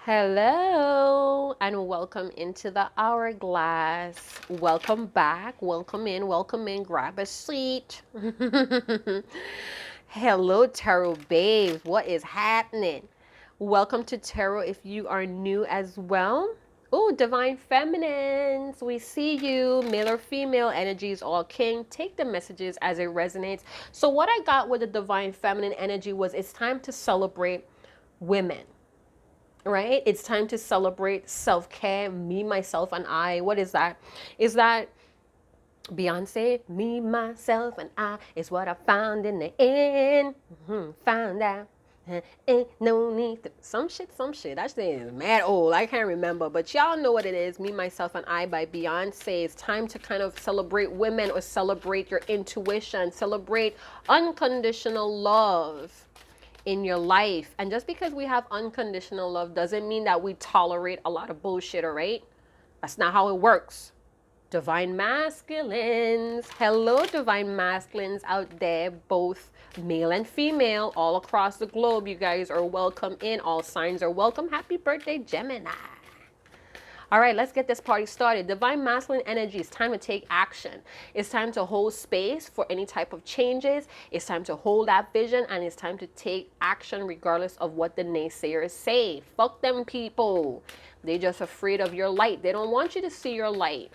Hello and welcome into the hourglass. Welcome back. Welcome in. Welcome in. Grab a seat. Hello, Tarot babes. What is happening? Welcome to Tarot if you are new as well. Oh, divine feminines. We see you. Male or female energies, all king. Take the messages as it resonates. So, what I got with the divine feminine energy was it's time to celebrate women, right? It's time to celebrate self-care, me, myself, and I. What is that? Is that Beyonce? Me, myself, and I is what I found in the end. Found out. Ain't no need to some shit. That shit is mad old. I can't remember, but y'all know what it is. Me, myself, and I by Beyonce. It's time to kind of celebrate women or celebrate your intuition, celebrate unconditional love in your life. And just because we have unconditional love doesn't mean that we tolerate a lot of bullshit, all right? That's not how it works. Divine masculines. Hello, divine masculines out there, both male and female, all across the globe. You guys are welcome in. All signs are welcome. Happy birthday, Gemini. All right, let's get this party started. Divine masculine energy. It's time to take action. It's time to hold space for any type of changes. It's time to hold that vision, and it's time to take action regardless of what the naysayers say. Fuck them people. They're just afraid of your light. They don't want you to see your light.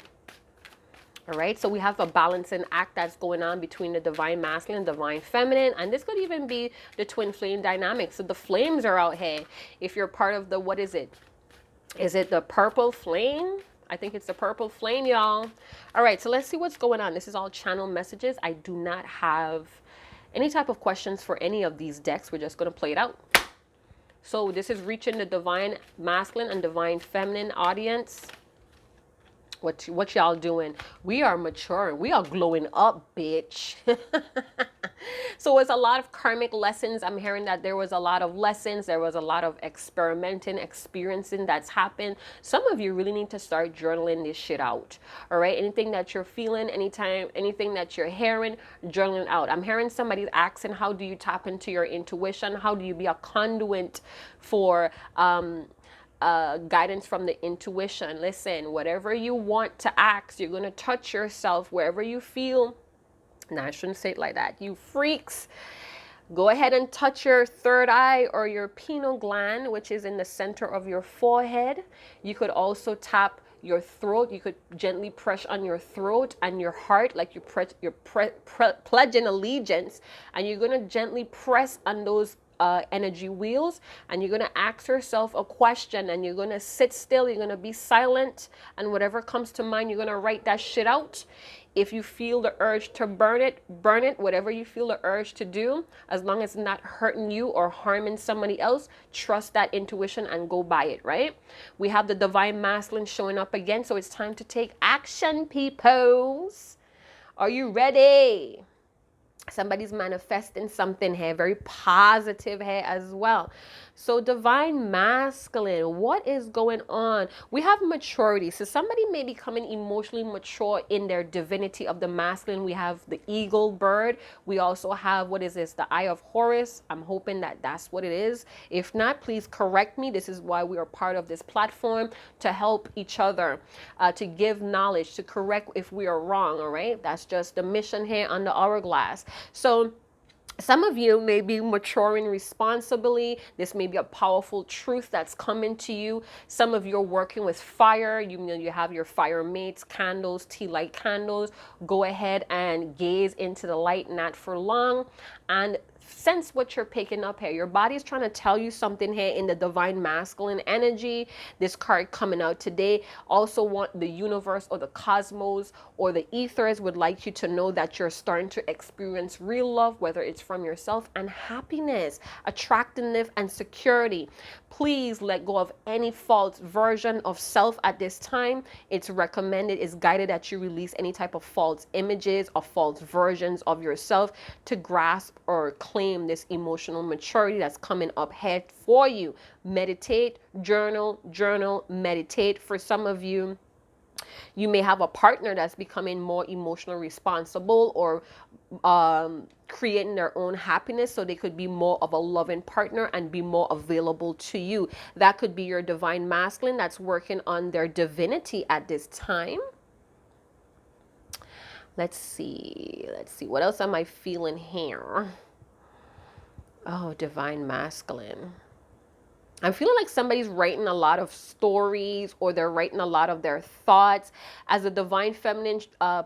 All right, so we have a balancing act that's going on between the divine masculine and divine feminine, and this could even be the twin flame dynamic. So the flames are out here. If you're part of the, what is it? Is it the purple flame? I think it's the purple flame, y'all. All right, so let's see what's going on. This is all channel messages. I do not have any type of questions for any of these decks. We're just going to play it out. So this is reaching the divine masculine and divine feminine audience. What y'all doing? We are maturing. We are glowing up, bitch. So it's a lot of karmic lessons. I'm hearing that there was a lot of lessons. There was a lot of experimenting, experiencing that's happened. Some of you really need to start journaling this shit out. All right. Anything that you're feeling, anything that you're hearing, journaling out. I'm hearing somebody asking, how do you tap into your intuition? How do you be a conduit for guidance from the intuition? Listen, whatever you want to ask, you're going to touch yourself wherever you feel. Now, I shouldn't say it like that. You freaks. Go ahead and touch your third eye or your pineal gland, which is in the center of your forehead. You could also tap your throat. You could gently press on your throat and your heart, like you're pledging allegiance, and you're going to gently press on those energy wheels, and you're going to ask yourself a question, and you're going to sit still, you're going to be silent, and whatever comes to mind, you're going to write that shit out. If you feel the urge to burn it, whatever you feel the urge to do, as long as it's not hurting you or harming somebody else, trust that intuition and go by it, right? We have the divine masculine showing up again, so it's time to take action, peoples. Are you ready? Somebody's manifesting something here, very positive here as well. So divine masculine, what is going on? We have maturity. So somebody may be becoming emotionally mature in their divinity of the masculine. We have the eagle bird. We also have, what is this? The eye of Horus. I'm hoping that that's what it is. If not, please correct me. This is why we are part of this platform, to help each other, to give knowledge, to correct if we are wrong. All right. That's just the mission here on the hourglass. So some of you may be maturing responsibly. This may be a powerful truth that's coming to you. Some of you are working with fire. You have your fire mates, candles, tea light candles. Go ahead and gaze into the light, not for long, and sense what you're picking up here. Your body is trying to tell you something here in the divine masculine energy. This card coming out today also want the universe or the cosmos or the ethers would like you to know that you're starting to experience real love, whether it's from yourself, and happiness, attractiveness, and security. Please let go of any false version of self at this time. It's recommended, it's guided that you release any type of false images or false versions of yourself to grasp or claim this emotional maturity that's coming up ahead for you. Meditate, journal, meditate. For some of you, you may have a partner that's becoming more emotionally responsible or creating their own happiness so they could be more of a loving partner and be more available to you. That could be your divine masculine that's working on their divinity at this time. Let's see. What else am I feeling here? Oh, divine masculine. I'm feeling like somebody's writing a lot of stories, or they're writing a lot of their thoughts. As the divine feminine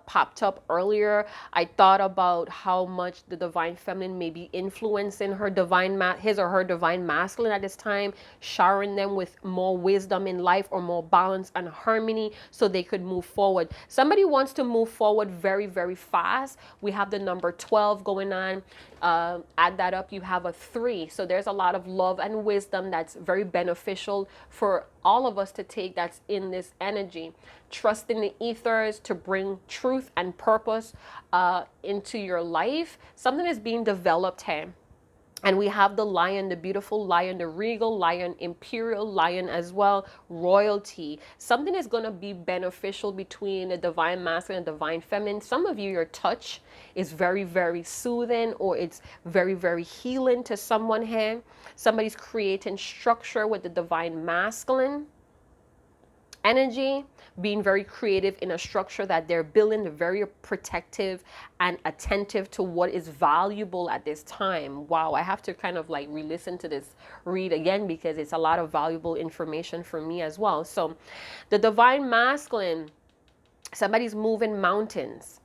popped up earlier, I thought about how much the divine feminine may be influencing her his or her divine masculine at this time, showering them with more wisdom in life or more balance and harmony so they could move forward. Somebody wants to move forward very, very fast. We have the number 12 going on. Add that up, you have a 3. So there's a lot of love and wisdom that's very beneficial for all of us to take, that's in this energy. Trust in the ethers to bring truth and purpose into your life. Something is being developed here. And we have the lion, the beautiful lion, the regal lion, imperial lion as well, royalty. Something is going to be beneficial between the divine masculine and divine feminine. Some of you, your touch is very, very soothing, or it's very, very healing to someone here. Somebody's creating structure with the divine masculine energy, being very creative in a structure that they're building. They're very protective and attentive to what is valuable at this time. Wow, I have to kind of like re-listen to this read again because it's a lot of valuable information for me as well. So the divine masculine, somebody's moving mountains.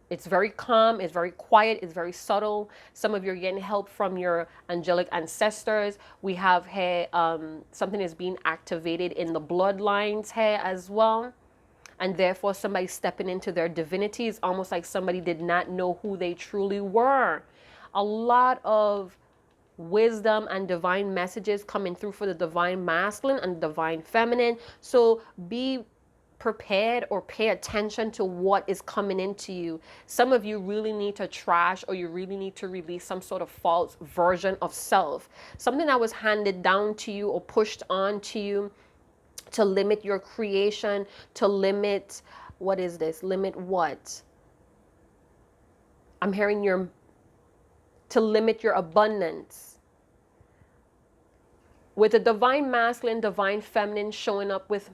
It's very calm, it's very quiet, it's very subtle. Some of you are getting help from your angelic ancestors. We have here something is being activated in the bloodlines here as well. And therefore somebody stepping into their divinity. It's almost like somebody did not know who they truly were. A lot of wisdom and divine messages coming through for the divine masculine and divine feminine. So be prepared or pay attention to what is coming into you. Some of you really need to trash, or you really need to release some sort of false version of self. Something that was handed down to you or pushed on to you to limit your creation, to limit, what is this? Limit what? I'm hearing to limit your abundance. With the divine masculine, divine feminine showing up with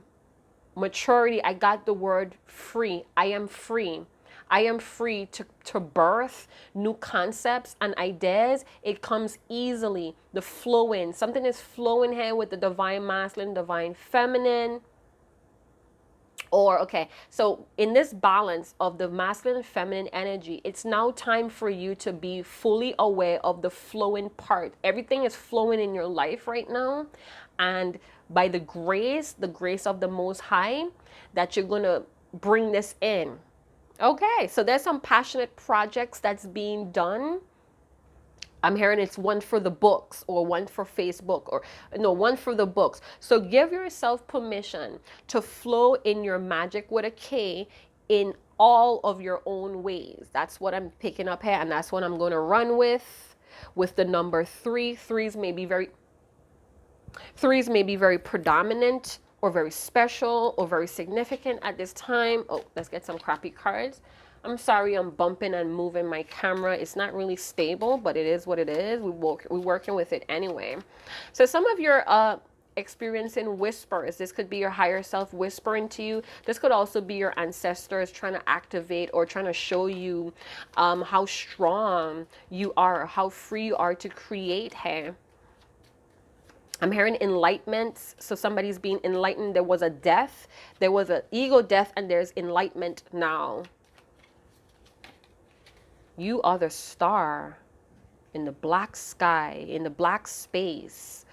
maturity, I got the word free. I am free. I am free to birth new concepts and ideas. It comes easily. The flowing. Something is flowing here with the divine masculine, divine feminine. Or, okay, so in this balance of the masculine and feminine energy, it's now time for you to be fully aware of the flowing part. Everything is flowing in your life right now. And by the grace of the Most High, that you're going to bring this in. Okay, so there's some passionate projects that's being done. I'm hearing it's one for the books, or one for Facebook, or no, one for the books. So give yourself permission to flow in your magic with a K in all of your own ways. That's what I'm picking up here, and that's what I'm going to run with the number 3. Threes may be very predominant, or very special, or very significant at this time. Oh, let's get some crappy cards. I'm sorry, I'm bumping and moving my camera. It's not really stable, but it is what it is. We're working with it anyway. So some of your experiencing whispers. This could be your higher self whispering to you. This could also be your ancestors trying to activate or trying to show you how strong you are, how free you are to create here. I'm hearing enlightenment. So somebody's being enlightened. There was a death. There was an ego death, and there's enlightenment now. You are the star in the black sky, in the black space.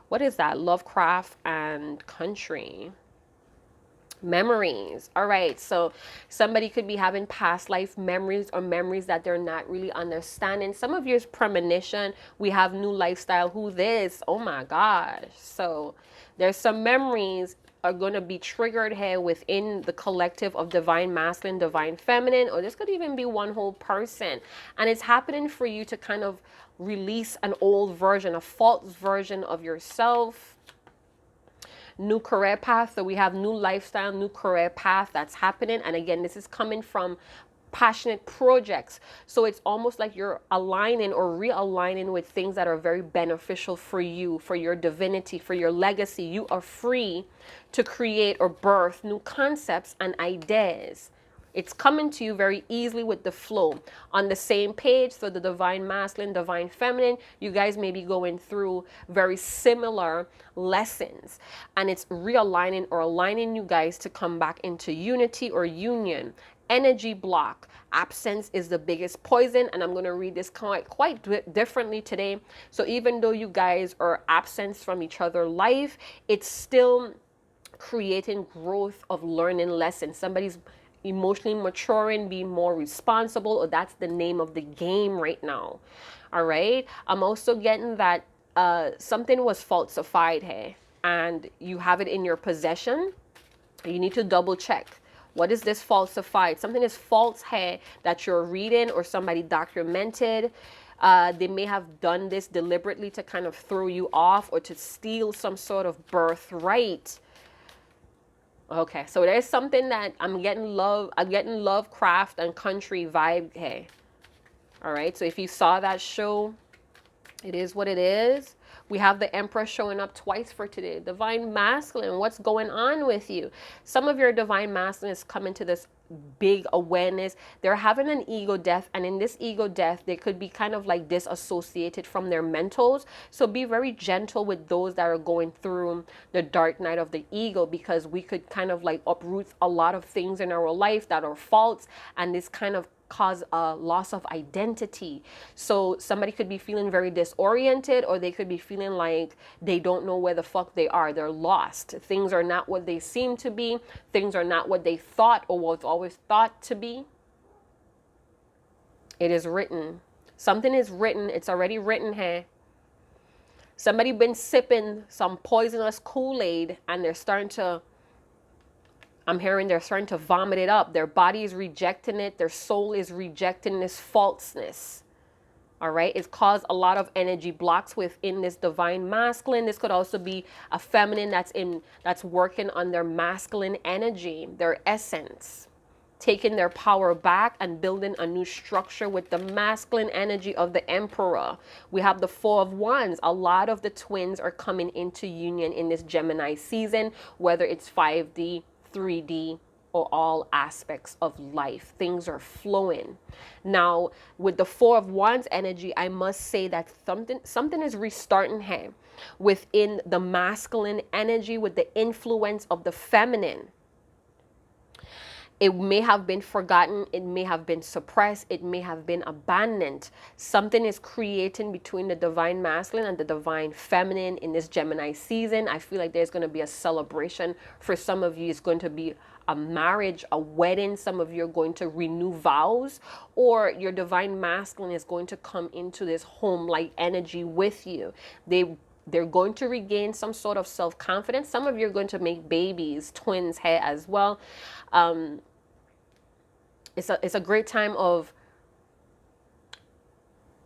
What is that? Lovecraft and country. Memories. All right. So somebody could be having past life memories, or memories that they're not really understanding. Some of you is premonition. We have new lifestyle. Who this? Oh my gosh. So there's some memories are going to be triggered here within the collective of divine masculine, divine feminine, or this could even be one whole person. And it's happening for you to kind of release an old version, a false version of yourself. New career path. So we have new lifestyle, new career path that's happening. And again, this is coming from passionate projects. So it's almost like you're aligning or realigning with things that are very beneficial for you, for your divinity, for your legacy. You are free to create or birth new concepts and ideas. It's coming to you very easily with the flow. On the same page, so the divine masculine, divine feminine, you guys may be going through very similar lessons. And it's realigning or aligning you guys to come back into unity or union. Energy block. Absence is the biggest poison, and I'm going to read this quite differently today. So even though you guys are absent from each other's life, it's still creating growth of learning lessons. Somebody's emotionally maturing, being more responsible, or that's the name of the game right now. All right. I'm also getting that something was falsified here, and you have it in your possession. You need to double check. What is this falsified? Something is false here that you're reading or somebody documented. They may have done this deliberately to kind of throw you off or to steal some sort of birthright. Okay, so there's something that I'm getting Lovecraft and country vibe here. All right, so if you saw that show, it is what it is. We have the Empress showing up twice for today. Divine masculine, what's going on with you? Some of your divine masculine is coming to this big awareness. They're having an ego death, and in this ego death, they could be kind of like disassociated from their mentals. So be very gentle with those that are going through the dark night of the ego, because we could kind of like uproot a lot of things in our life that are false, and this kind of cause a loss of identity. So somebody could be feeling very disoriented, or they could be feeling like they don't know where the fuck they are. They're lost. Things are not what they seem to be. Things are not what they thought or was always thought to be. It is written. Something is written. It's already written here. Somebody been sipping some poisonous Kool-Aid, and they're starting to, I'm hearing they're starting to vomit it up. Their body is rejecting it. Their soul is rejecting this falseness. All right. It's caused a lot of energy blocks within this divine masculine. This could also be a feminine that's working on their masculine energy, their essence, taking their power back and building a new structure with the masculine energy of the Emperor. We have the Four of Wands. A lot of the twins are coming into union in this Gemini season, whether it's 5D, 3D, or all aspects of life. Things are flowing. Now, with the Four of Wands energy, I must say that something is restarting here within the masculine energy with the influence of the feminine. It may have been forgotten. It may have been suppressed. It may have been abandoned. Something is creating between the divine masculine and the divine feminine in this Gemini season. I feel like there's going to be a celebration. For some of you, it's going to be a marriage, a wedding. Some of you are going to renew vows, or your divine masculine is going to come into this home-like energy with you. They're going to regain some sort of self-confidence. Some of you are going to make babies, twins here as well. It's a great time of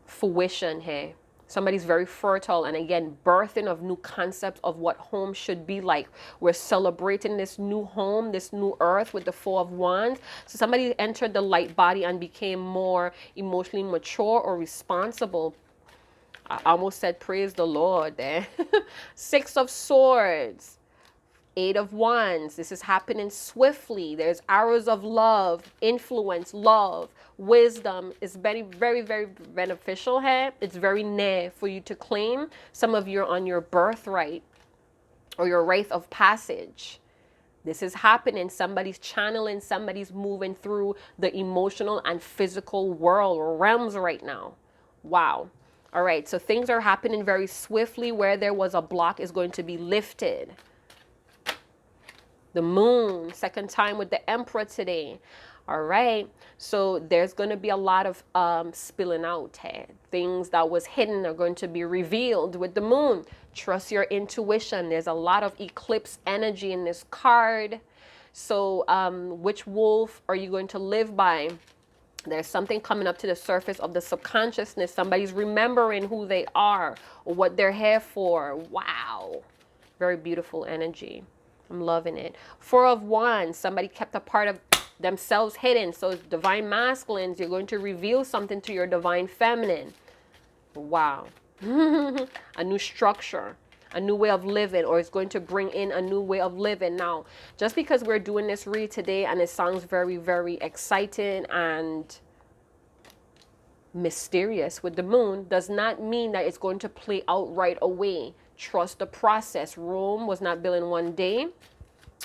fruition here. Somebody's very fertile, and again, birthing of new concepts of what home should be like. We're celebrating this new home, this new earth with the Four of Wands. So somebody entered the light body and became more emotionally mature or responsible. I almost said praise the Lord there. Six of Swords. Eight of Wands. This is happening swiftly. There's arrows of love, influence, love, wisdom. It's very, very, very beneficial here. It's very near for you to claim. Some of you are on your birthright or your rite of passage. This is happening. Somebody's channeling, somebody's moving through the emotional and physical world or realms right now. Wow. All right. So things are happening very swiftly. Where there was a block is going to be lifted. The Moon, second time with the Emperor today. All right. So there's going to be a lot of spilling out here. Things that was hidden are going to be revealed with the Moon. Trust your intuition. There's a lot of eclipse energy in this card. So which wolf are you going to live by? There's something coming up to the surface of the subconsciousness. Somebody's remembering who they are or what they're here for. Wow. Very beautiful energy. I'm loving it. Four of Wands. Somebody kept a part of themselves hidden. So divine masculines, you're going to reveal something to your divine feminine. Wow. A new structure, a new way of living, or it's going to bring in a new way of living. Now, just because we're doing this read today and it sounds very, very exciting and mysterious with the moon, does not mean that it's going to play out right away. Trust the process. Rome was not built in one day.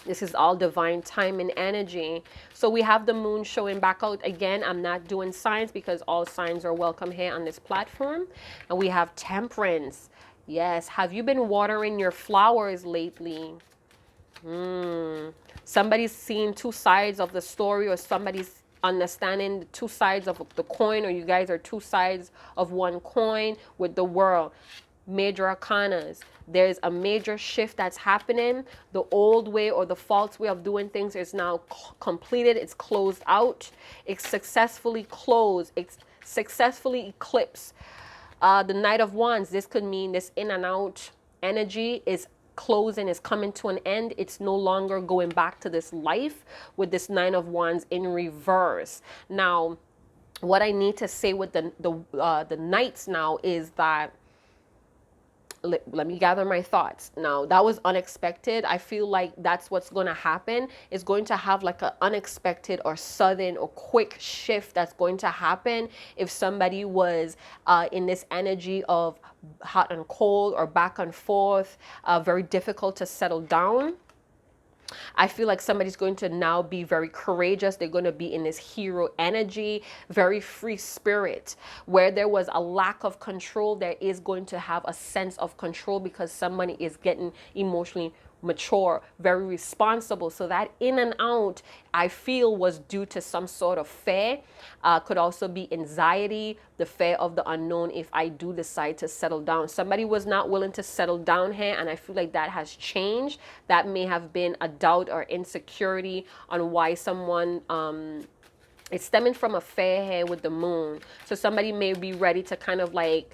This is all divine time and energy. So we have the moon showing back out again. I'm not doing signs because all signs are welcome here on this platform. And we have temperance. Yes. Have you been watering your flowers lately? Somebody's seeing two sides of the story, or somebody's understanding the two sides of the coin, or you guys are two sides of one coin with the world. Major arcanas. There's a major shift that's happening. The old way or the false way of doing things is now completed. It's closed out. It's successfully closed. It's successfully eclipsed. The Knight of Wands. This could mean this in and out energy is closing, is coming to an end. It's no longer going back to this life with this Nine of Wands in reverse. Now, what I need to say with the Knights now is that, let me gather my thoughts. Now, that was unexpected. I feel like that's what's going to happen. It's going to have like an unexpected or sudden or quick shift that's going to happen if somebody was in this energy of hot and cold or back and forth, very difficult to settle down. I feel like somebody's going to now be very courageous. They're going to be in this hero energy, very free spirit. Where there was a lack of control, there is going to have a sense of control because somebody is getting emotionally mature, very responsible. So that in and out, I feel, was due to some sort of fear. Could also be anxiety, the fear of the unknown if I do decide to settle down. Somebody was not willing to settle down here, and I feel like that has changed. That may have been a doubt or insecurity on why someone it's stemming from a fear here with the moon. So somebody may be ready to kind of like,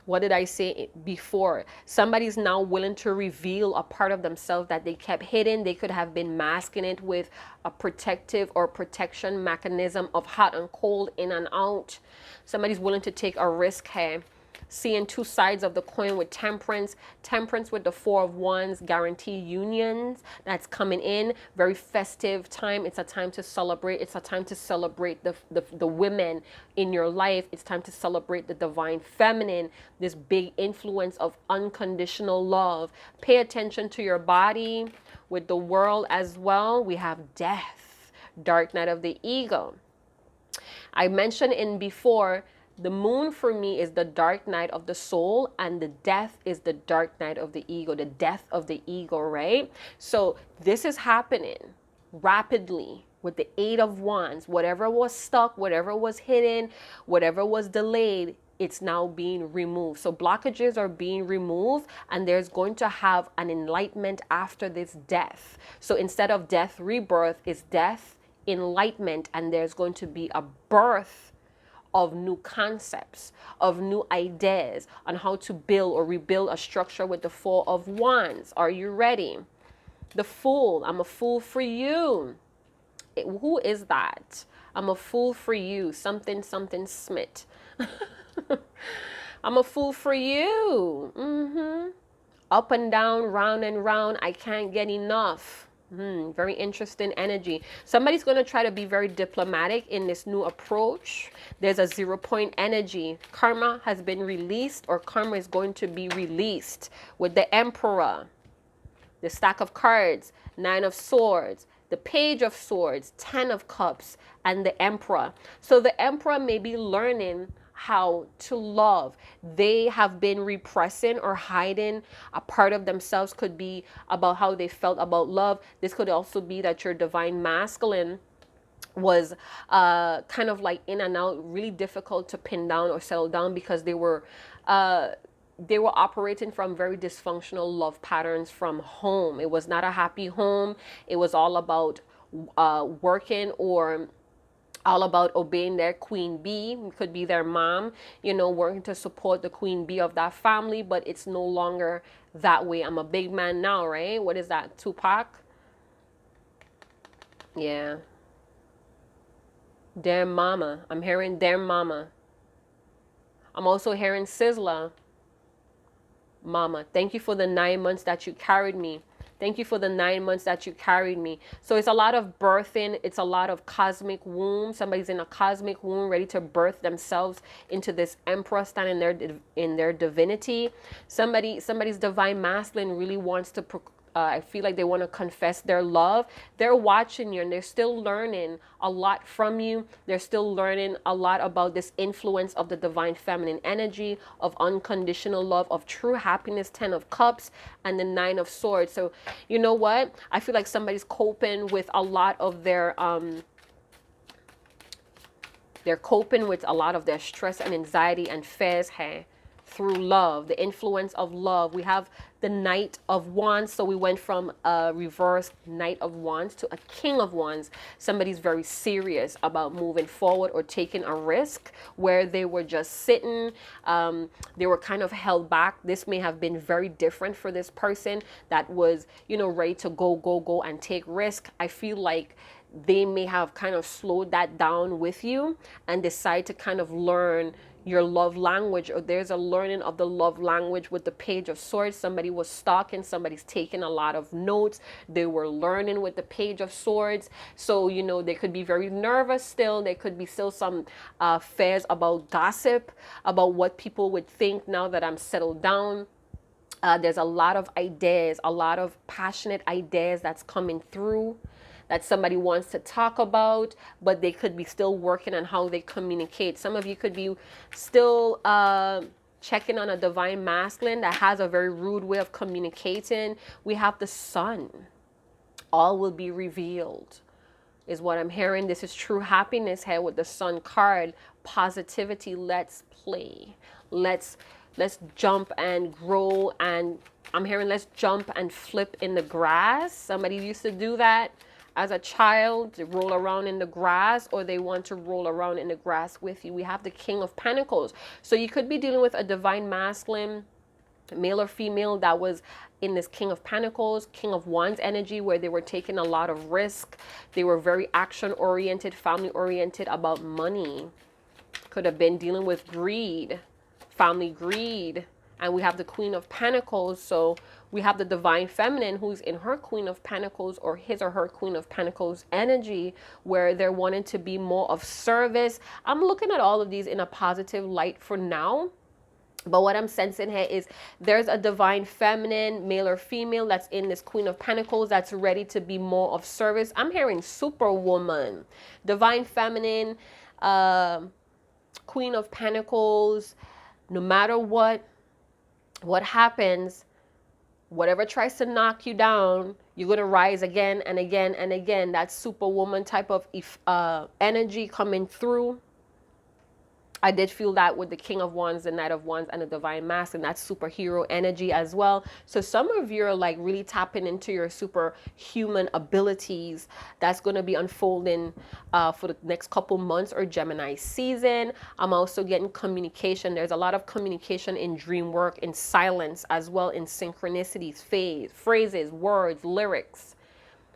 what did I say before? Somebody's now willing to reveal a part of themselves that they kept hidden. They could have been masking it with a protective or protection mechanism of hot and cold, in and out. Somebody's willing to take a risk here. Seeing two sides of the coin with temperance. Temperance with the Four of Wands, guarantee unions that's coming in. Very festive time. It's a time to celebrate. It's a time to celebrate the women in your life. It's time to celebrate the divine feminine. This big influence of unconditional love. Pay attention to your body. With the World as well, we have death. Dark night of the ego. I mentioned in before, the moon for me is the dark night of the soul, and the death is the dark night of the ego, the death of the ego, right? So this is happening rapidly with the Eight of Wands. Whatever was stuck, whatever was hidden, whatever was delayed, it's now being removed. So blockages are being removed, and there's going to have an enlightenment after this death. So instead of death, rebirth is death, enlightenment, and there's going to be a birth of new concepts, of new ideas on how to build or rebuild a structure with the Four of Wands. Are you ready? The Fool. I'm a fool for you. Who is that? I'm a fool for you. Something, something Smith. I'm a fool for you. Up and down, round and round. I can't get enough. Very interesting energy. Somebody's going to try to be very diplomatic in this new approach. There's a 0-point energy. Karma has been released, or karma is going to be released with the Emperor, the Stack of Cards, Nine of Swords, the Page of Swords, 10 of Cups, and the Emperor. So the Emperor may be learning how to love. They have been repressing or hiding a part of themselves. Could be about how they felt about love. This could also be that your divine masculine was kind of like in and out, really difficult to pin down or settle down because they were operating from very dysfunctional love patterns from home. It was not a happy home. It was all about working, or all about obeying their queen bee. It could be their mom, you know, working to support the queen bee of that family, but it's no longer that way. I'm a big man now, right? What is that, Tupac? Yeah. Damn mama. I'm hearing damn mama. I'm also hearing Sizzler. Mama, thank you for the 9 months that you carried me. Thank you for the 9 months that you carried me. So it's a lot of birthing. It's a lot of cosmic womb. Somebody's in a cosmic womb ready to birth themselves into this emperor standing there in their divinity. Somebody's divine masculine really wants to I feel like they want to confess their love. They're watching you and they're still learning a lot from you. They're still learning a lot about this influence of the divine feminine energy, of unconditional love, of true happiness, 10 of cups, and the 9 of swords. So you know what? I feel like somebody's coping with a lot of they're coping with a lot of their stress and anxiety and fears here through love, the influence of love. We have the Knight of Wands. So we went from a reverse Knight of Wands to a King of Wands. Somebody's very serious about moving forward or taking a risk where they were just sitting. They were kind of held back. This may have been very different for this person that was, ready to go and take risk. I feel like they may have kind of slowed that down with you and decide to kind of learn your love language, or there's a learning of the love language with the Page of Swords. Somebody was stalking, somebody's taking a lot of notes. They were learning with the Page of Swords. So, they could be very nervous still. There could be still some fears about gossip, about what people would think now that I'm settled down. There's a lot of ideas, a lot of passionate ideas that's coming through that somebody wants to talk about, but they could be still working on how they communicate. Some of you could be still checking on a divine masculine that has a very rude way of communicating. We have the Sun. All will be revealed is what I'm hearing. This is true happiness here with the Sun card. Positivity. Let's play. Let's jump and grow. And I'm hearing let's jump and flip in the grass. Somebody used to do that as a child, to roll around in the grass, or they want to roll around in the grass with you. We have the King of Pentacles. So you could be dealing with a divine masculine, male or female, that was in this King of Pentacles, King of Wands energy, where they were taking a lot of risk. They were very action oriented, family oriented about money. Could have been dealing with greed, family greed. And we have the Queen of Pentacles. So we have the divine feminine who's in her Queen of Pentacles, or his or her Queen of Pentacles energy, where they're wanting to be more of service. I'm looking at all of these in a positive light for now. But what I'm sensing here is there's a divine feminine, male or female, that's in this Queen of Pentacles that's ready to be more of service. I'm hearing superwoman, divine feminine, Queen of Pentacles. No matter what happens, whatever tries to knock you down, you're going to rise again and again and again. That superwoman type of energy coming through. I did feel that with the King of Wands, the Knight of Wands, and the Divine Masculine. That's superhero energy as well. So some of you are like really tapping into your superhuman abilities. That's going to be unfolding for the next couple months, or Gemini season. I'm also getting communication. There's a lot of communication in dream work, in silence as well, in synchronicities, phrases, words, lyrics.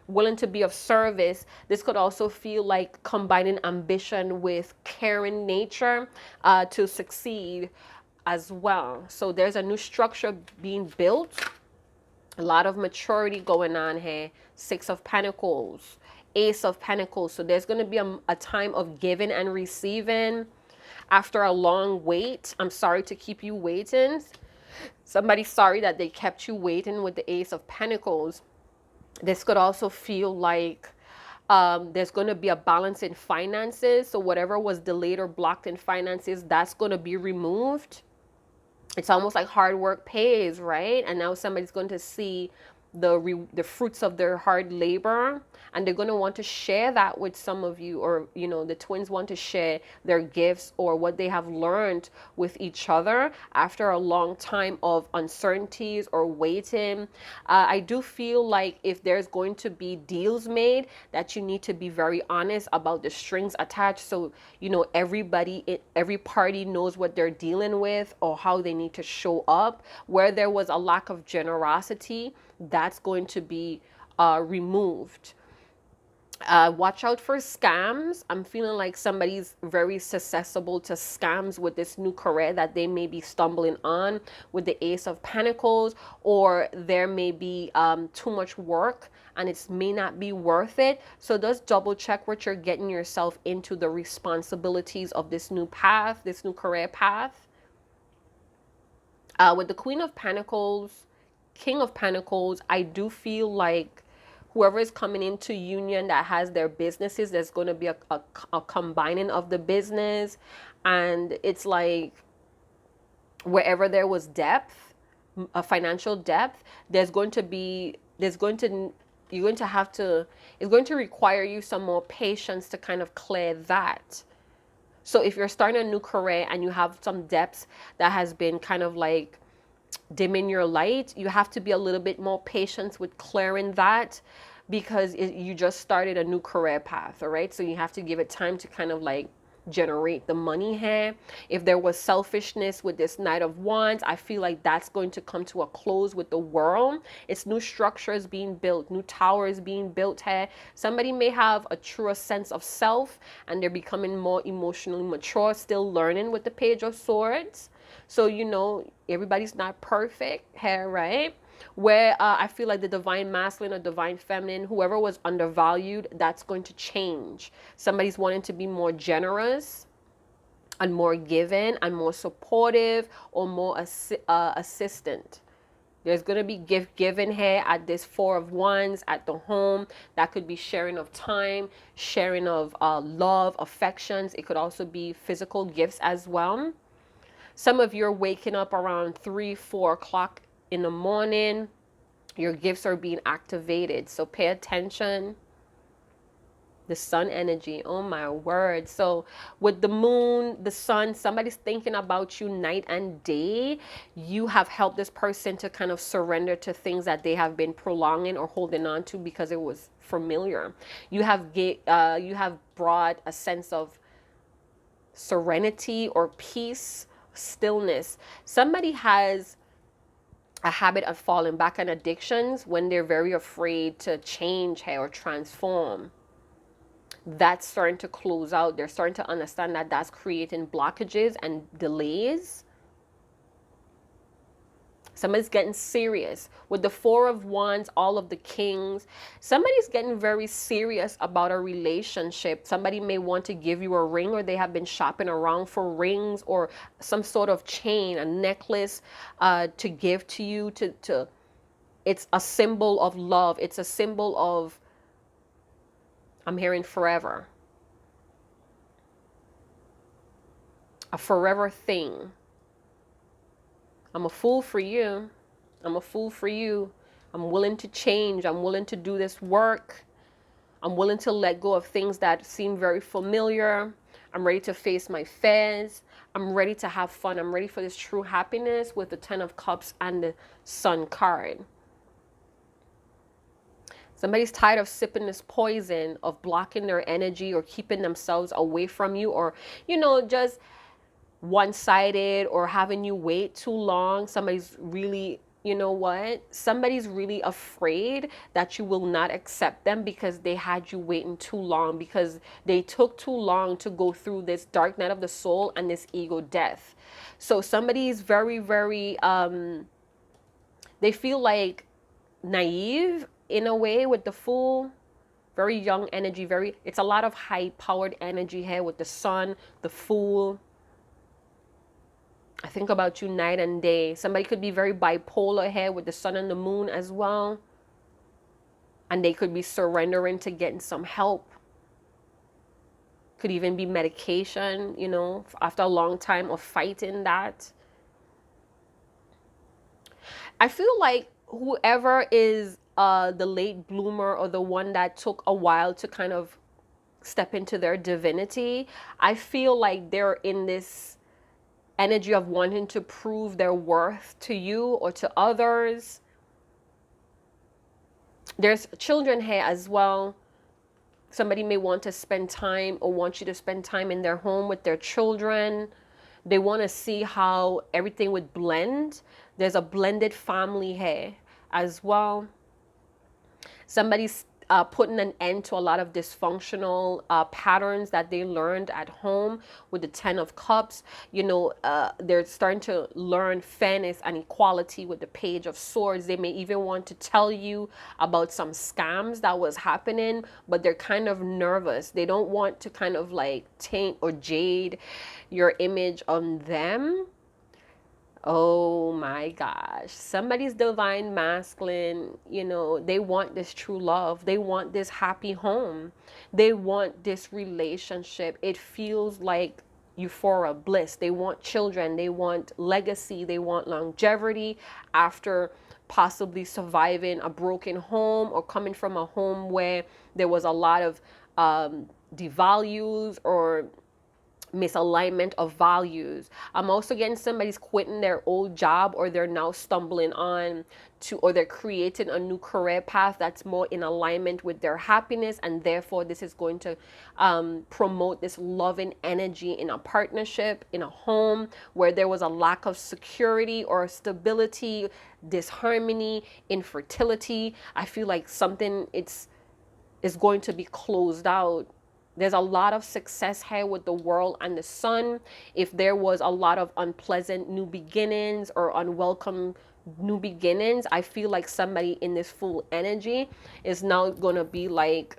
Willing to be of service. This could also feel like combining ambition with caring nature to succeed as well. So there's a new structure being built. A lot of maturity going on here. 6 of Pentacles, Ace of Pentacles. So there's going to be a time of giving and receiving after a long wait. I'm sorry to keep you waiting. Somebody's sorry that they kept you waiting with the Ace of Pentacles. This could also feel like there's going to be a balance in finances. So whatever was delayed or blocked in finances, that's going to be removed. It's almost like hard work pays, right? And now somebody's going to see the fruits of their hard labor, and they're going to want to share that with some of you, or the twins want to share their gifts or what they have learned with each other after a long time of uncertainties or waiting. I do feel like if there's going to be deals made, that you need to be very honest about the strings attached, so every party knows what they're dealing with or how they need to show up. Where there was a lack of generosity, that's going to be removed. Watch out for scams. I'm feeling like somebody's very susceptible to scams with this new career that they may be stumbling on with the Ace of Pentacles, or there may be too much work and it may not be worth it. So just double check what you're getting yourself into, the responsibilities of this new path, this new career path. With the Queen of Pentacles, King of Pentacles, I do feel like whoever is coming into union that has their businesses, there's going to be a combining of the business. And it's like wherever there was depth, a financial depth, you're going to have to, it's going to require you some more patience to kind of clear that. So if you're starting a new career and you have some depths that has been kind of like dimming your light, you have to be a little bit more patient with clearing that, because you just started a new career path. All right, so you have to give it time to kind of like generate the money here. If there was selfishness with this Knight of Wands, I feel like that's going to come to a close with the World. It's new structures being built, new towers being built here. Somebody may have a truer sense of self and they're becoming more emotionally mature, still learning with the Page of Swords. So, you know, everybody's not perfect here, right? Where I feel like the divine masculine or divine feminine, whoever was undervalued, that's going to change. Somebody's wanting to be more generous and more giving and more supportive, or more assistant. There's going to be gift given here at this Four of Wands at the home. That could be sharing of time, sharing of love, affections. It could also be physical gifts as well. Some of you are waking up around 3-4 o'clock in the morning. Your gifts are being activated, so pay attention. The sun energy, oh my word. So with the moon, the sun, somebody's thinking about you night and day. You have helped this person to kind of surrender to things that they have been prolonging or holding on to because it was familiar. You have brought a sense of serenity or peace, stillness. Somebody has a habit of falling back on addictions when they're very afraid to change or transform. That's starting to close out. They're starting to understand that that's creating blockages and delays. Somebody's getting serious. With the Four of Wands, all of the Kings, somebody's getting very serious about a relationship. Somebody may want to give you a ring, or they have been shopping around for rings or some sort of chain, a necklace to give to you. It's a symbol of love. It's a symbol of, I'm hearing forever. A forever thing. I'm a fool for you. I'm a fool for you. I'm willing to change. I'm willing to do this work. I'm willing to let go of things that seem very familiar. I'm ready to face my fears. I'm ready to have fun. I'm ready for this true happiness with the Ten of Cups and the Sun card. Somebody's tired of sipping this poison, of blocking their energy or keeping themselves away from you, or, you know, just one-sided, or having you wait too long. Somebody's really, you know what? Somebody's really afraid that you will not accept them because they had you waiting too long, because they took too long to go through this dark night of the soul and this ego death. So somebody's very, very, they feel like naive in a way with the Fool. Very young energy, it's a lot of high-powered energy here with the Sun, the Fool. I think about you night and day. Somebody could be very bipolar here with the Sun and the Moon as well. And they could be surrendering to getting some help. Could even be medication, you know, after a long time of fighting that. I feel like whoever is the late bloomer, or the one that took a while to kind of step into their divinity, I feel like they're in this energy of wanting to prove their worth to you or to others. There's children here as well. Somebody may want to spend time, or want you to spend time in their home with their children. They want to see how everything would blend. There's a blended family here as well. Somebody's putting an end to a lot of dysfunctional patterns that they learned at home with the 10 of cups. You know, they're starting to learn fairness and equality with the page of swords. They may even want to tell you about some scams that was happening, but they're kind of nervous. They don't want to kind of like taint or jade your image on them. Oh my gosh. Somebody's divine masculine, you know, they want this true love. They want this happy home. They want this relationship. It feels like euphoria, bliss. They want children. They want legacy. They want longevity after possibly surviving a broken home or coming from a home where there was a lot of devalues or misalignment of values. I'm also getting somebody's quitting their old job, or they're now stumbling on to, or they're creating a new career path that's more in alignment with their happiness, and therefore this is going to promote this loving energy in a partnership, in a home where there was a lack of security or stability, disharmony, infertility. I feel like something is going to be closed out. There's a lot of success here with the world and the sun. If there was a lot of unpleasant new beginnings or unwelcome new beginnings, I feel like somebody in this full energy is now going to be like,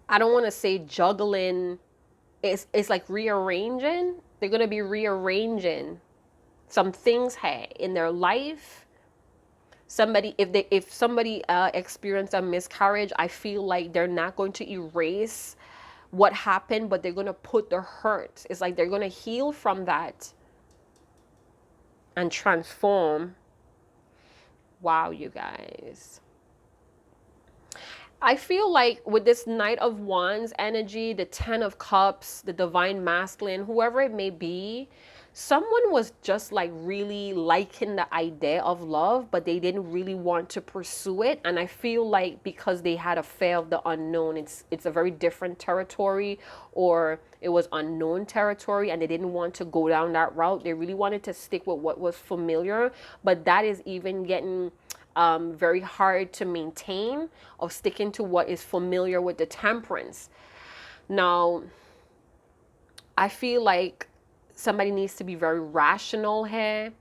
I don't want to say juggling. It's like rearranging. They're going to be rearranging some things here in their life. Somebody, if somebody experienced a miscarriage, I feel like they're not going to erase what happened, but they're going to put the hurt. It's like they're going to heal from that and transform. Wow, you guys. I feel like with this Knight of Wands energy, the 10 of Cups, the Divine Masculine, whoever it may be, someone was just like really liking the idea of love, but they didn't really want to pursue it. And I feel like because they had a fear of the unknown, it's a very different territory, or it was unknown territory, and they didn't want to go down that route. They really wanted to stick with what was familiar, but that is even getting very hard to maintain, of sticking to what is familiar with the Temperance. Now, I feel like somebody needs to be very rational here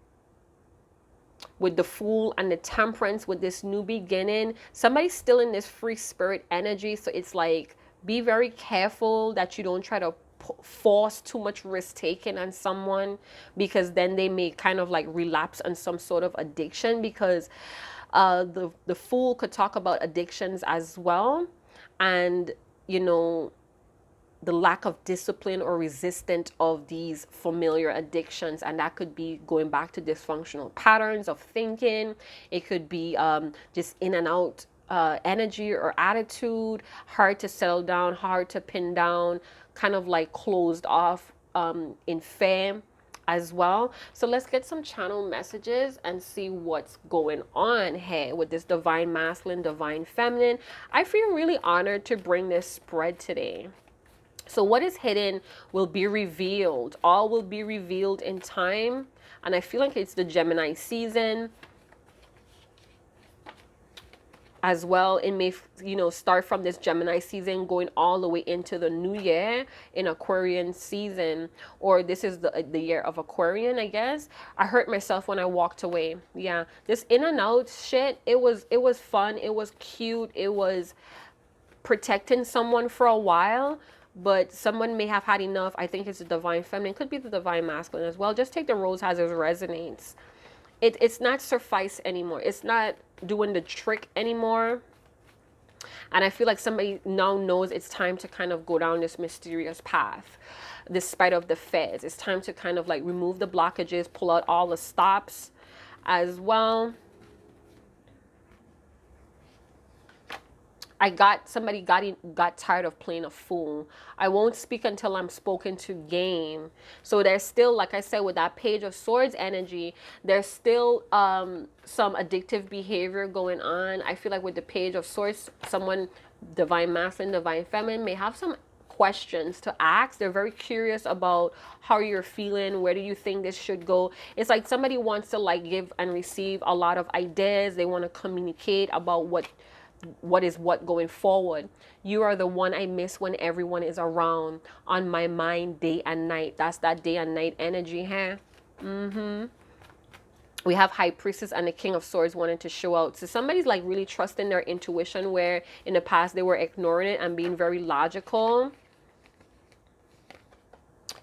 with the Fool and the Temperance, with this new beginning. Somebody's still in this free spirit energy, so it's like, be very careful that you don't try to force too much risk taking on someone, because then they may kind of like relapse on some sort of addiction, because the Fool could talk about addictions as well, and you know, the lack of discipline or resistance of these familiar addictions. And that could be going back to dysfunctional patterns of thinking. It could be just in and out energy or attitude, hard to settle down, hard to pin down, kind of like closed off in fame as well. So let's get some channel messages and see what's going on here with this Divine Masculine, Divine Feminine. I feel really honored to bring this spread today. So what is hidden will be revealed. All will be revealed in time. And I feel like it's the Gemini season as well. It may, you know, start from this Gemini season going all the way into the new year in Aquarian season, or this is the year of Aquarian, I guess. I hurt myself when I walked away. Yeah, this in and out shit, it was fun, it was cute, it was protecting someone for a while, but someone may have had enough. I think it's the Divine Feminine, could be the Divine Masculine as well. Just take the rose as it resonates. It's not suffice anymore. It's not doing the trick anymore. And I feel like somebody now knows it's time to kind of go down this mysterious path, despite of the feds. It's time to kind of like remove the blockages, pull out all the stops as well. Somebody got tired of playing a fool. I won't speak until I'm spoken to game. So there's still, like I said, with that Page of Swords energy, there's still some addictive behavior going on. I feel like with the Page of Swords, someone, Divine Masculine, Divine Feminine, may have some questions to ask. They're very curious about how you're feeling. Where do you think this should go? It's like somebody wants to like give and receive a lot of ideas. They want to communicate about what what going forward. You are the one I miss when everyone is around, on my mind day and night. That's that day and night energy here. We have High Priestess and the King of Swords wanting to show out. So somebody's like really trusting their intuition, where in the past they were ignoring it and being very logical.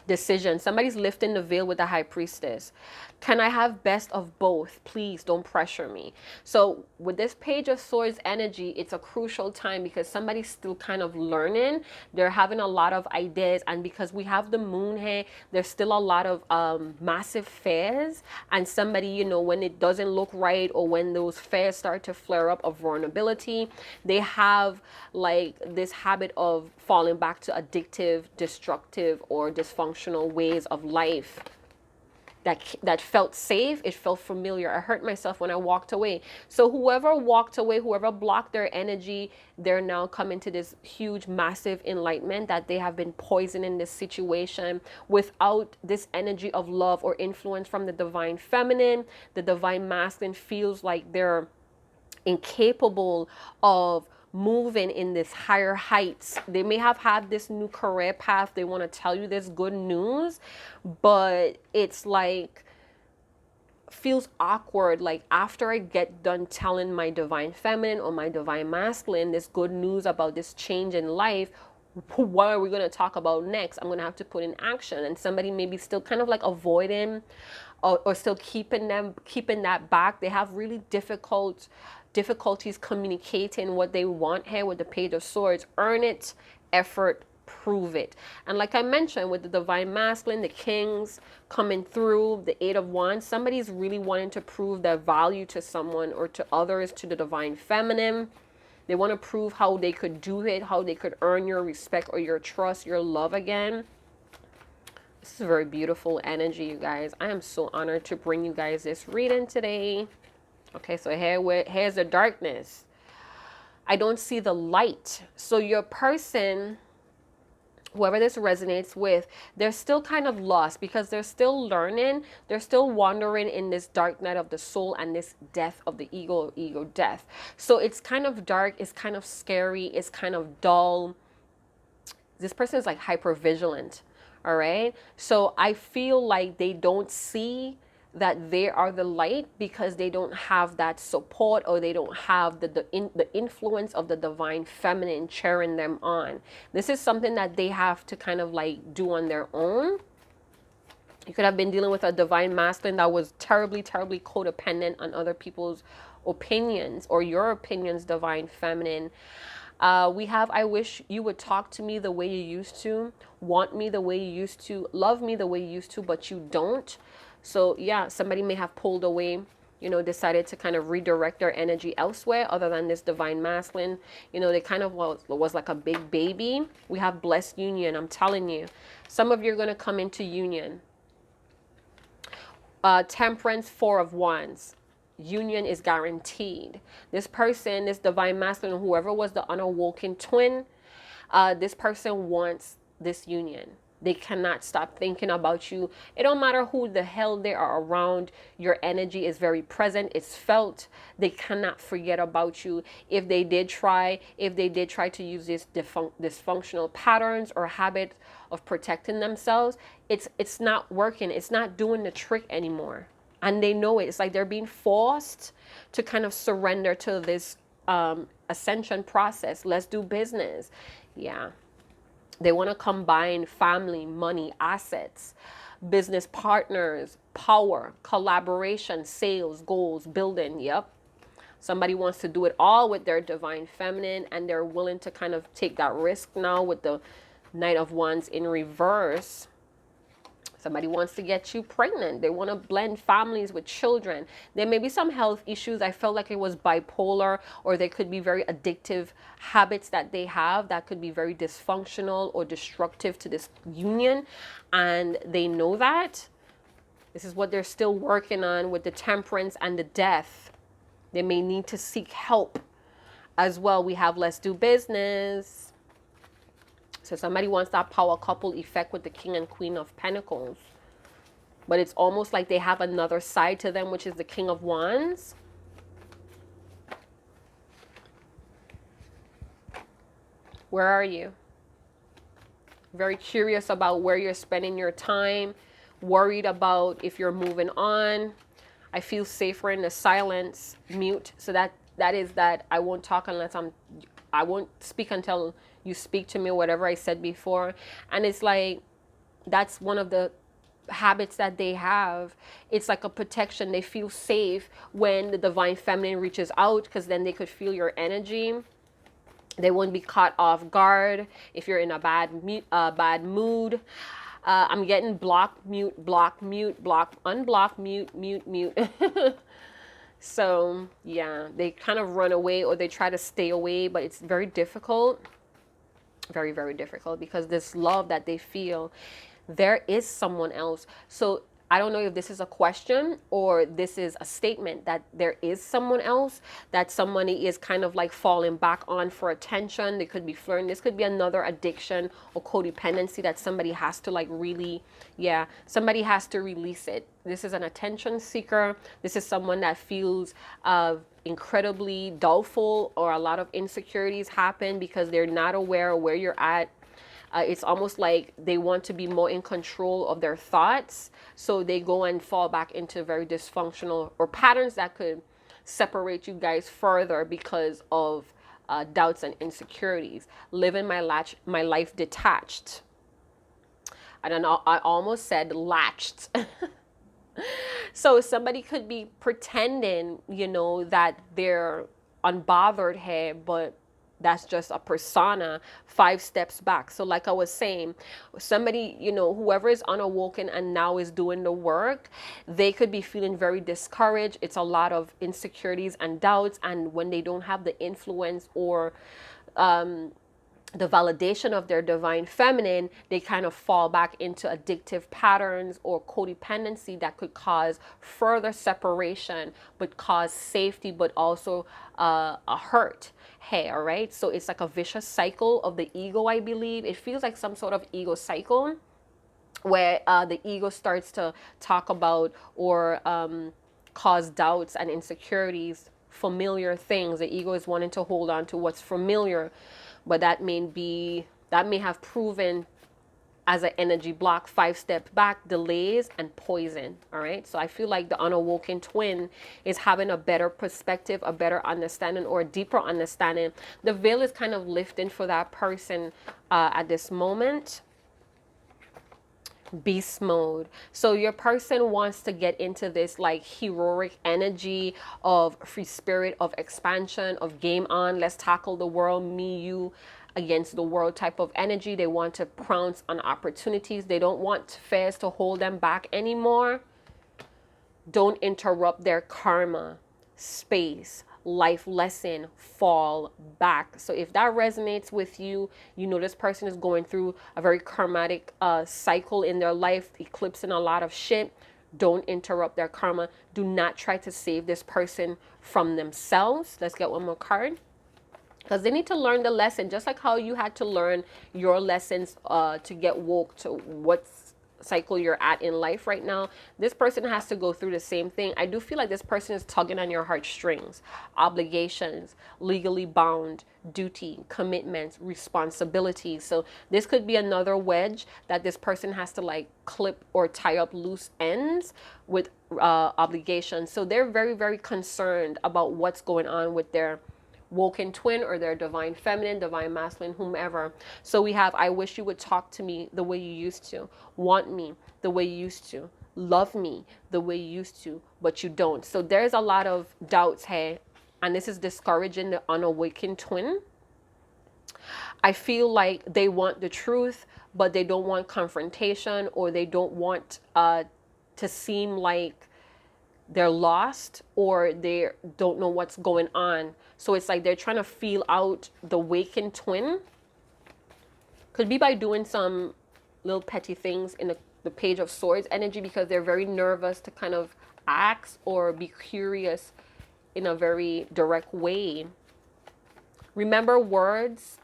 Decision. Somebody's lifting the veil with the High Priestess. Can I have best of both? Please don't pressure me. So with this Page of Swords energy, it's a crucial time because somebody's still kind of learning. They're having a lot of ideas, and because we have the moon here, there's still a lot of massive fears. And somebody, you know, when it doesn't look right, or when those fears start to flare up of vulnerability, they have like this habit of falling back to addictive, destructive, or dysfunctional ways of life that felt safe. It felt familiar. I hurt myself when I walked away. So whoever walked away, whoever blocked their energy, they're now coming to this huge, massive enlightenment that they have been poisoning this situation. Without this energy of love or influence from the divine feminine, the divine masculine feels like they're incapable of moving in this higher heights. They may have had this new career path. They want to tell you this good news, but it's like feels awkward. Like after I get done telling my divine feminine or my divine masculine this good news about this change in life, what are we going to talk about next? I'm going to have to put in action. And somebody maybe still kind of like avoiding or still keeping that back. They have really difficulties communicating what they want here with the Page of Swords. Earn it, effort, prove it. And like I mentioned, with the divine masculine, the kings coming through, the Eight of Wands, somebody's really wanting to prove their value to someone or to others, to the divine feminine. They want to prove how they could do it, how they could earn your respect or your trust, your love again. This is a very beautiful energy, you guys. I am so honored to bring you guys this reading today. Okay, so here's the darkness. I don't see the light. So your person, whoever this resonates with, they're still kind of lost because they're still learning. They're still wandering in this dark night of the soul and this death of the ego death. So it's kind of dark. It's kind of scary. It's kind of dull. This person is like hyper vigilant. All right. So I feel like they don't see that they are the light because they don't have that support, or they don't have the influence of the divine feminine cheering them on. This is something that they have to kind of like do on their own. You could have been dealing with a divine masculine that was terribly, terribly codependent on other people's opinions, or your opinions, divine feminine. We have, I wish you would talk to me the way you used to, want me the way you used to, love me the way you used to, but you don't. So yeah, somebody may have pulled away, you know, decided to kind of redirect their energy elsewhere other than this divine masculine. You know, they kind of was like a big baby. We have blessed union. I'm telling you, some of you are going to come into union. Temperance, Four of Wands. Union is guaranteed. This person, this divine masculine, whoever was the unawoken twin, this person wants this union. They cannot stop thinking about you. It don't matter who the hell they are around. Your energy is very present. It's felt. They cannot forget about you. If they did try to use this dysfunctional patterns or habits of protecting themselves, it's not working. It's not doing the trick anymore. And they know it. It's like they're being forced to kind of surrender to this ascension process. Let's do business. Yeah. They want to combine family, money, assets, business partners, power, collaboration, sales, goals, building. Yep. Somebody wants to do it all with their divine feminine, and they're willing to kind of take that risk now with the Knight of Wands in reverse. Somebody wants to get you pregnant. They want to blend families with children. There may be some health issues. I felt like it was bipolar, or there could be very addictive habits that they have that could be very dysfunctional or destructive to this union. And they know that. This is what they're still working on with the Temperance and the Death. They may need to seek help as well. We have Let's Do Business. So somebody wants that power couple effect with the King and Queen of Pentacles. But it's almost like they have another side to them, which is the King of Wands. Where are you? Very curious about where you're spending your time, worried about if you're moving on. I feel safer in the silence, mute. So that is that I won't talk unless I won't speak until you speak to me, whatever I said before. And it's like, that's one of the habits that they have. It's like a protection. They feel safe when the divine feminine reaches out, because then they could feel your energy. They won't be caught off guard if you're in a bad mood. I'm getting block, mute, unblock, mute, mute, mute. So yeah, they kind of run away or they try to stay away, but it's very difficult. Very, very difficult, because this love that they feel, there is someone else. So I don't know if this is a question or this is a statement, that there is someone else that somebody is kind of like falling back on for attention. They could be flirting. This could be another addiction or codependency that somebody has to like really, yeah, somebody has to release it. This is an attention seeker. This is someone that feels incredibly doubtful, or a lot of insecurities happen because they're not aware of where you're at. It's almost like they want to be more in control of their thoughts. So they go and fall back into very dysfunctional or patterns that could separate you guys further because of doubts and insecurities. Living my life detached. I don't know, I almost said latched. So somebody could be pretending, you know, that they're unbothered here, but that's just a persona 5 steps back. So like I was saying, somebody, you know, whoever is unawoken and now is doing the work, they could be feeling very discouraged. It's a lot of insecurities and doubts. And when they don't have the influence or the validation of their divine feminine, they kind of fall back into addictive patterns or codependency that could cause further separation, but cause safety, but also a hurt. Hey, all right. So it's like a vicious cycle of the ego, I believe. It feels like some sort of ego cycle where the ego starts to talk about or cause doubts and insecurities, familiar things. The ego is wanting to hold on to what's familiar, but that may have proven as an energy block, 5 steps back, delays and poison. All right. So I feel like the unawoken twin is having a better perspective, a better understanding, or a deeper understanding. The veil is kind of lifting for that person at this moment. Beast mode. So your person wants to get into this like heroic energy of free spirit, of expansion, of game on, let's tackle the world, me, you against the world type of energy. They want to pounce on opportunities. They don't want fears to hold them back anymore. Don't interrupt their karma, space, life lesson, fall back. So if that resonates with you, you know this person is going through a very karmatic cycle in their life, eclipsing a lot of shit. Don't interrupt their karma. Do not try to save this person from themselves. Let's get one more card. Because they need to learn the lesson, just like how you had to learn your lessons to get woke to what cycle you're at in life right now. This person has to go through the same thing. I do feel like this person is tugging on your heartstrings, obligations, legally bound, duty, commitments, responsibilities. So this could be another wedge that this person has to like clip or tie up loose ends with obligations. So they're very, very concerned about what's going on with their woken twin or their divine feminine, divine masculine, whomever. So we have, I wish you would talk to me the way you used to, want me the way you used to, love me the way you used to, but you don't. So there's a lot of doubts here, and this is discouraging the unawakened twin. I feel like they want the truth, but they don't want confrontation, or they don't want to seem like they're lost, or they don't know what's going on. So it's like they're trying to feel out the wakened twin. Could be by doing some little petty things in the Page of Swords energy, because they're very nervous to kind of ask or be curious in a very direct way. Remember, words,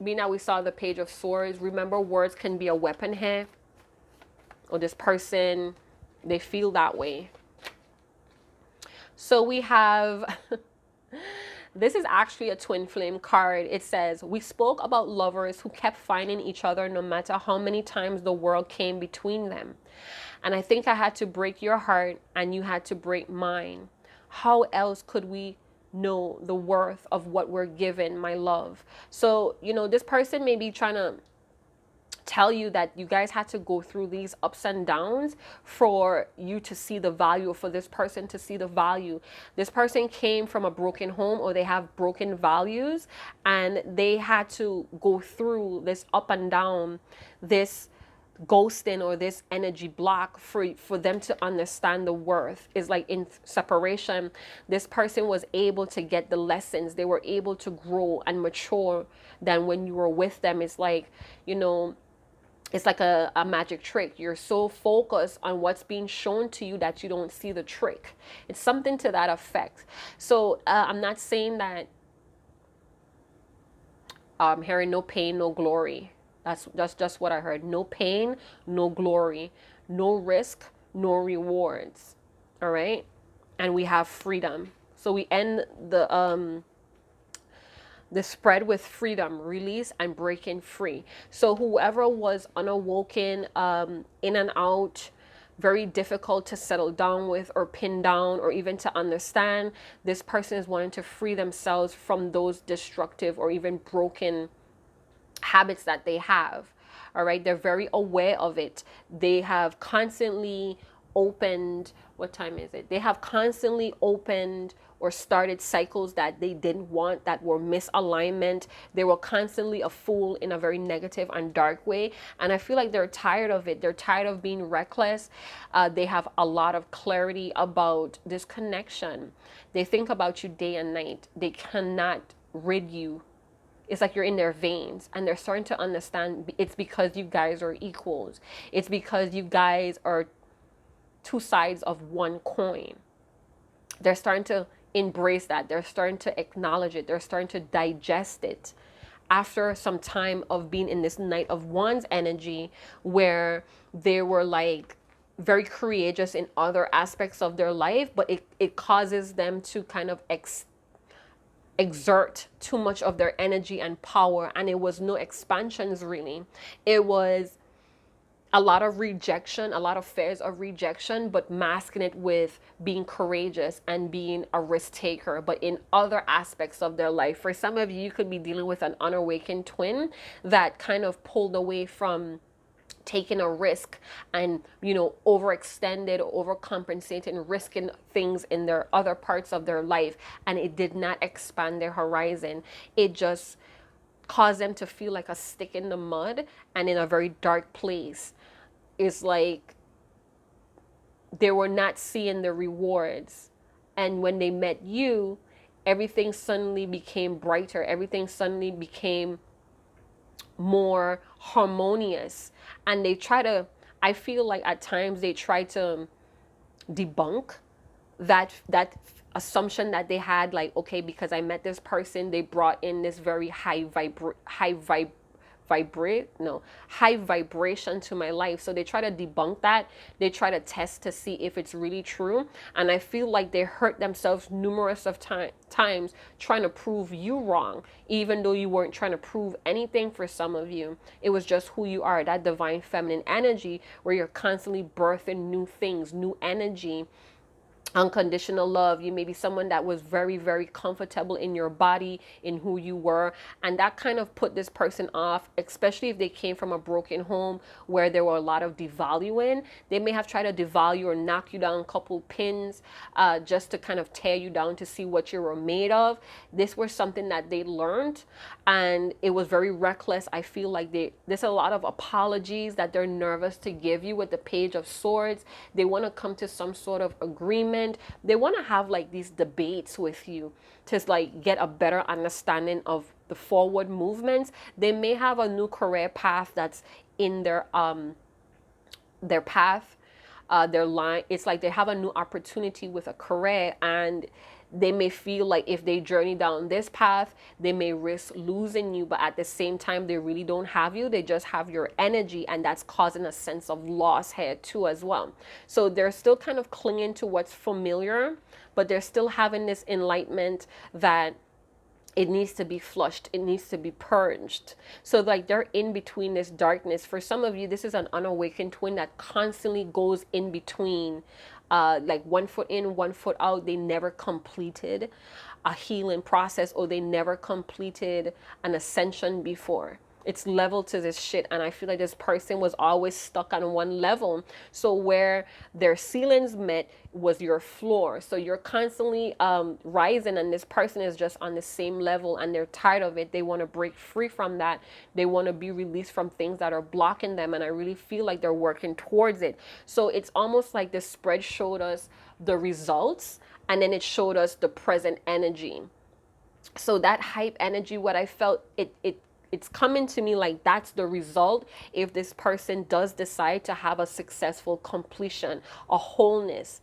being that we saw the Page of Swords, remember words can be a weapon here. Or this person, they feel that way. So we have This is actually a twin flame card. It says, we spoke about lovers who kept finding each other no matter how many times the world came between them. And I think I had to break your heart and you had to break mine. How else could we know the worth of what we're given, my love? So, this person may be trying to tell you that you guys had to go through these ups and downs for you to see the value, for this person to see the value. This person came from a broken home, or they have broken values, and they had to go through this up and down, this ghosting or this energy block for them to understand the worth. Is like in separation, this person was able to get the lessons. They were able to grow and mature than when you were with them. It's like, it's like a magic trick. You're so focused on what's being shown to you that you don't see the trick. It's something to that effect. So I'm not saying that I'm hearing no pain, no glory. That's just what I heard. No pain, no glory, no risk, no rewards. All right. And we have freedom. So we end the spread with freedom, release, and breaking free. So whoever was unawoken, in and out, very difficult to settle down with or pin down or even to understand, this person is wanting to free themselves from those destructive or even broken habits that they have. All right. They're very aware of it. They have constantly opened, what time is it? They have constantly opened or started cycles that they didn't want, that were misalignment. They were constantly a fool in a very negative and dark way. And I feel like they're tired of it. They're tired of being reckless. They have a lot of clarity about this connection. They think about you day and night. They cannot rid you. It's like you're in their veins, and they're starting to understand it's because you guys are equals. It's because you guys are two sides of one coin. They're starting to embrace that. They're starting to acknowledge it. They're starting to digest it after some time of being in this Knight of Wands energy, where they were like very courageous in other aspects of their life, but it causes them to kind of exert too much of their energy and power. And it was no expansions really. It was a lot of rejection, a lot of fears of rejection, but masking it with being courageous and being a risk taker. But in other aspects of their life, for some of you, you could be dealing with an unawakened twin that kind of pulled away from taking a risk and, overextended, overcompensating, risking things in their other parts of their life. And it did not expand their horizon. It just caused them to feel like a stick in the mud and in a very dark place. It's like they were not seeing the rewards. And when they met you, everything suddenly became brighter. Everything suddenly became more harmonious. And I feel like at times they try to debunk that assumption that they had, like, okay, because I met this person, they brought in this very high vibration to my life. So they try to debunk that. They try to test to see if it's really true. And I feel like they hurt themselves numerous of times trying to prove you wrong, even though you weren't trying to prove anything. For some of you, it was just who you are, that divine feminine energy where you're constantly birthing new things, new energy, unconditional love. You may be someone that was very, very comfortable in your body, in who you were, and that kind of put this person off, especially if they came from a broken home where there were a lot of devaluing. They may have tried to devalue or knock you down a couple pins, just to kind of tear you down to see what you were made of. This was something that they learned, and it was very reckless. I feel like there's a lot of apologies that they're nervous to give you with the Page of Swords. They want to come to some sort of agreement. They want to have like these debates with you to like get a better understanding of the forward movements. They may have a new career path that's in their path, their line. It's like they have a new opportunity with a career, and they may feel like if they journey down this path, they may risk losing you, but at the same time, they really don't have you. They just have your energy, and that's causing a sense of loss here too as well. So they're still kind of clinging to what's familiar, but they're still having this enlightenment that it needs to be flushed, it needs to be purged. So like they're in between this darkness. For some of you, this is an unawakened twin that constantly goes in between, like 1 foot in, 1 foot out. They never completed a healing process, or they never completed an ascension before. It's level to this shit, and I feel like this person was always stuck on one level. So where their ceilings met was your floor. So you're constantly rising, and this person is just on the same level, and they're tired of it. They want to break free from that. They want to be released from things that are blocking them, and I really feel like they're working towards it. So it's almost like the spread showed us the results, and then it showed us the present energy. So that hype energy, what I felt, it's coming to me like that's the result if this person does decide to have a successful completion, a wholeness.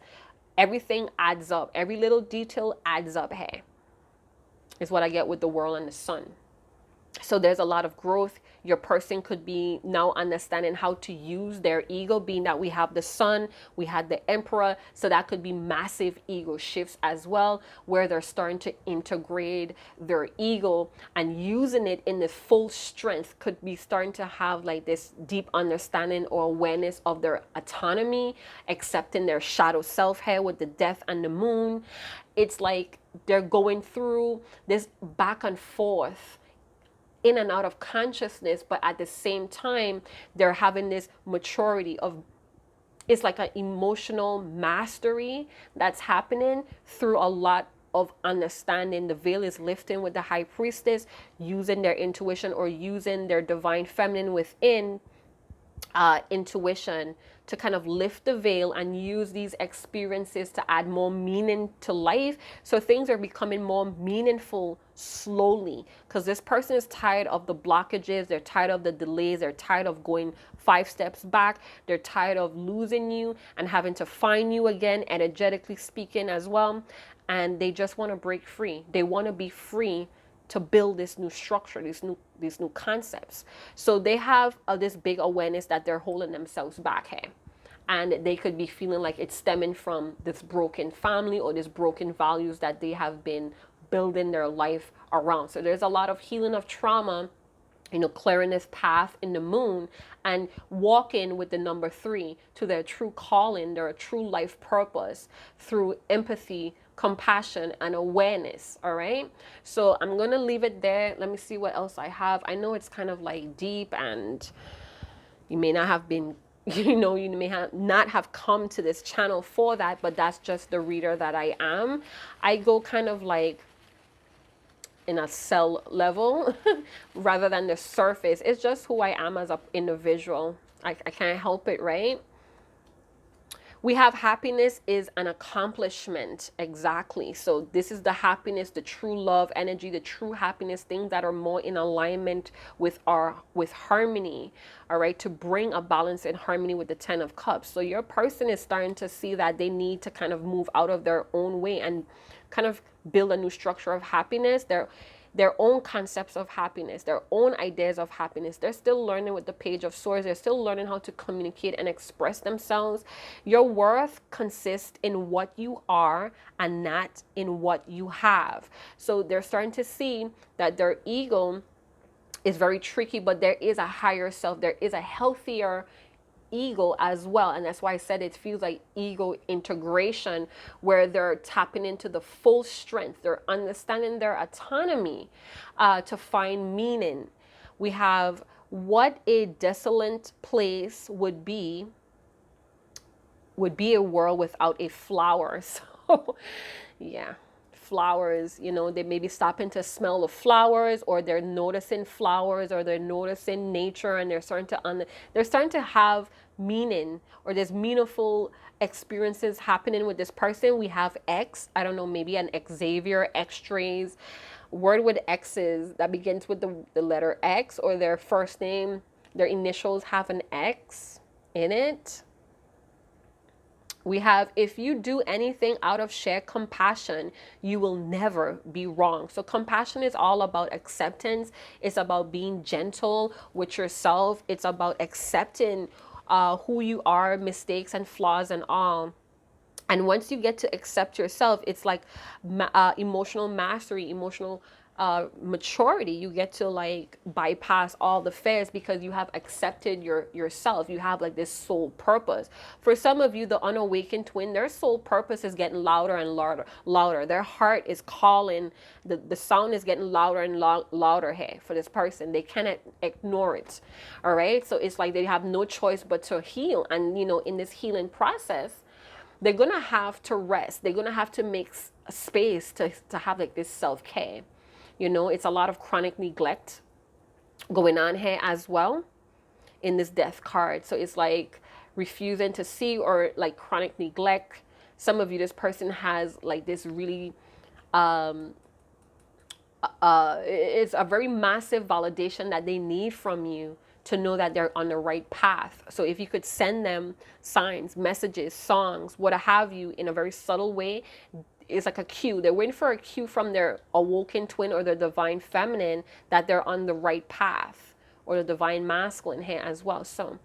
Everything adds up. Every little detail adds up. Hey, is what I get with the world and the sun. So there's a lot of growth. Your person could be now understanding how to use their ego, being that we have the sun, we had the emperor. So that could be massive ego shifts as well, where they're starting to integrate their ego and using it in the full strength. Could be starting to have like this deep understanding or awareness of their autonomy, accepting their shadow self here with the death and the moon. It's like they're going through this back and forth, in and out of consciousness, but at the same time they're having this maturity of, it's like an emotional mastery that's happening through a lot of understanding. The veil is lifting with the high priestess, using their intuition or using their divine feminine within, intuition, to kind of lift the veil and use these experiences to add more meaning to life. So things are becoming more meaningful slowly, because this person is tired of the blockages, they're tired of the delays, they're tired of going 5 steps back, they're tired of losing you and having to find you again, energetically speaking as well. And they just want to break free. They want to be free to build this new structure, these new concepts. So they have this big awareness that they're holding themselves back here. And they could be feeling like it's stemming from this broken family or this broken values that they have been building their life around. So there's a lot of healing of trauma, clearing this path in the moon and walking with the number 3 to their true calling, their true life purpose through empathy, compassion, and awareness. All right. So I'm going to leave it there. Let me see what else I have. I know it's kind of like deep, and you may not have been, you may have not have come to this channel for that, but that's just the reader that I am. I go kind of like in a cell level rather than the surface. It's just who I am as an individual. I can't help it, right? We have happiness is an accomplishment. Exactly. So this is the happiness, the true love energy, the true happiness, things that are more in alignment with harmony. All right. To bring a balance and harmony with the 10 of Cups. So your person is starting to see that they need to kind of move out of their own way and kind of build a new structure of happiness. Their own concepts of happiness, their own ideas of happiness. They're still learning with the Page of Swords. They're still learning how to communicate and express themselves. Your worth consists in what you are and not in what you have. So they're starting to see that their ego is very tricky, but there is a higher self. There is a healthier ego as well, and that's why I said it feels like ego integration, where they're tapping into the full strength, they're understanding their autonomy to find meaning. We have what a desolate place would be a world without a flower. So yeah, flowers, they maybe stopping to smell the flowers, or they're noticing flowers, or they're noticing nature, and they're starting to have meaning, or there's meaningful experiences happening with this person. We have X, I don't know, maybe an Xavier, X-rays, word with X's that begins with the letter X, or their first name, their initials have an X in it. We have, if you do anything out of shared compassion, you will never be wrong. So compassion is all about acceptance. It's about being gentle with yourself. It's about accepting who you are, mistakes and flaws and all. And once you get to accept yourself, it's like emotional mastery, emotional maturity. You get to like bypass all the fears because you have accepted yourself. You have like this soul purpose. For some of you, the unawakened twin, their soul purpose is getting louder and louder. Their heart is calling. The sound is getting louder and louder here for this person. They cannot ignore it. All right. So it's like they have no choice but to heal. And you know, in this healing process, they're gonna have to rest. They're gonna have to make a space to have like this self-care. You know, it's a lot of chronic neglect going on here as well in this death card. So it's like refusing to see, or like chronic neglect. Some of you, this person has like this really it's a very massive validation that they need from you to know that they're on the right path. So if you could send them signs, messages, songs, what have you, in a very subtle way, it's like a cue. They're waiting for a cue from their awoken twin or their divine feminine that they're on the right path, or the divine masculine here as well. So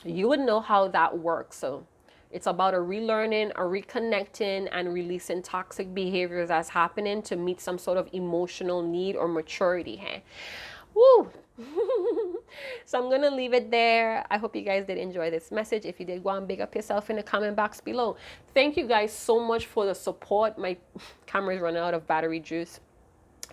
you would know how that works. So it's about a relearning, a reconnecting, and releasing toxic behaviors that's happening to meet some sort of emotional need or maturity here. Woo! So I'm gonna leave it there. I hope you guys did enjoy this message. If you did, go and big up yourself in the comment box below. Thank you guys so much for the support. My camera's running out of battery juice.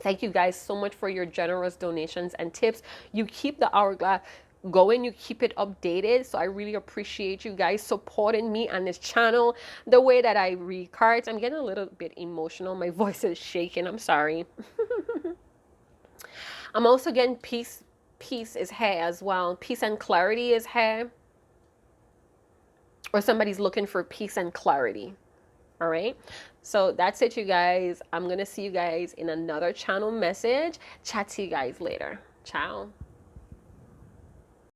Thank you guys so much for your generous donations and tips. You keep the hourglass going, you keep it updated. So I really appreciate you guys supporting me on this channel, the way that I read cards. I'm getting a little bit emotional. My voice is shaking. I'm sorry. I'm also getting peace is here as well. Peace and clarity is here. Or somebody's looking for peace and clarity. All right. So that's it, you guys. I'm going to see you guys in another channel message. Chat to you guys later. Ciao.